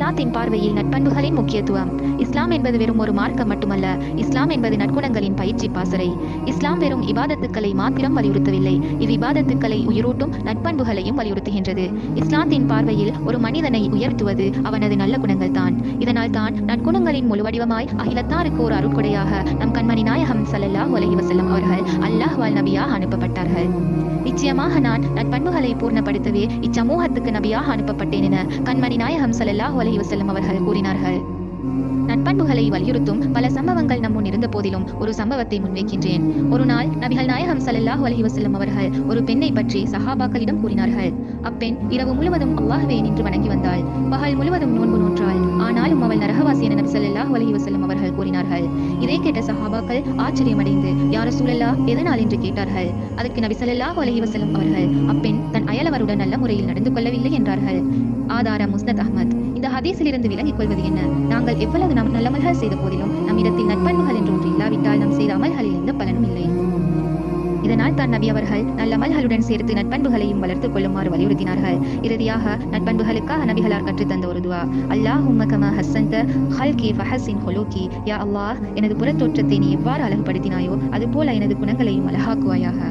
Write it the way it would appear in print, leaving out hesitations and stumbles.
இஸ்லாத்தின் பார்வையில் நட்பண்புகளின் முக்கியத்துவம். இஸ்லாம் என்பது வெறும் ஒரு மார்க்கம் மட்டுமல்ல, இஸ்லாம் என்பது நற்குணங்களின் பயிற்சி பாசறை. இஸ்லாம் வெறும் இபாதத்துக்களை மாத்திரம் வலியுறுத்தவில்லை, இவ்விபாதத்துக்களை உயிரூட்டும் நட்பண்புகளையும் வலியுறுத்துகின்றது. இஸ்லாத்தின் பார்வையில் ஒரு மனிதனை உயர்த்துவது அவனது நல்ல குணங்கள் தான். இதனால் தான் நற்குணங்களின் முழு வடிவமாய் அகிலத்தாருக்கு ஒரு அருட்கொடையாக நம் கண்மணி நாயகம் ஸல்லல்லாஹு அலைஹி வஸல்லம் அவர்கள் அல்லாஹ்வால் நபியாக அனுப்பப்பட்டார்கள். நிச்சயமாக நான் நட்பண்புகளை பூர்ணப்படுத்தவே இச்சமூகத்துக்கு நபியாக அனுப்பப்பட்டேன் என கண்மணி நாயகம் ஸல்லல்லாஹு அலைஹி வஸல்லம் அவர்கள் கூறினார்கள். நட்பண்புகளை வலியுறுத்தும் பல சம்பவங்கள் நம் முன் இருந்த போதிலும் ஒரு சம்பவத்தை முன்வைக்கின்றேன். ஒரு நாள் நபிகள் நாயகம் ஸல்லல்லாஹு அலைஹி வஸல்லம் அவர்கள் ஒரு பெண்ணை பற்றி சஹாபாக்களிடம் கூறினார்கள். அப்பெண் இரவு முழுவதும் அல்லாஹ்வை நின்று வணங்கி வந்தாள், பகல் முழுவதும் நோன்பு நோற்றாள், ஆனாலும் அவள் நரகவாசி என நபி ஸல்லல்லாஹு அலைஹி வஸல்லம் அவர்கள் கூறினார்கள். இதை கேட்ட சஹாபாக்கள் ஆச்சரியமடைந்து யா ரசூலல்லாஹ் எதனால் என்று கேட்டார்கள். அதற்கு நபி ஸல்லல்லாஹு அலைஹி வஸல்லம் அவர்கள் அப்பெண் தன் அயலவருடன் நல்ல முறையில் நடந்து கொள்ளவில்லை என்றார்கள். ஆதாரம் முஸ்னத் அஹ்மத். இந்த ஹதீஸிலிருந்து விளங்கிக் கொள்வது என்ன? நாங்கள் எவ்வளவு நல்ல அமல்கள் செய்த போதிலும் நம்மிடத்தில் நட்பண்புகள் என்று ஒன்று இல்லாவிட்டால் நாம் செய்த அமல்களில் எந்த பலனும் இல்லை. இதனால் தான் நபி அவர்கள் நல்ல அமல்களுடன் சேர்த்து நட்பண்புகளையும் வளர்த்துக் கொள்ளுமாறு வலியுறுத்தினார்கள். இறுதியாக நட்பண்புகளுக்காக நபிகளார் கற்றுத்தந்த ஒரு துவா, அல்லாஹும்ம கமா ஹஸ்ஸன்த ஹல்கி ஃபஹஸ்ஸின் ஹுலூகி. யா அல்லாஹ், எனது புறத்தோற்றத்தை நீ எவ்வாறு அழகுபடுத்தினாயோ அதுபோல எனது குணங்களையும் அழகாக்குவாயாக.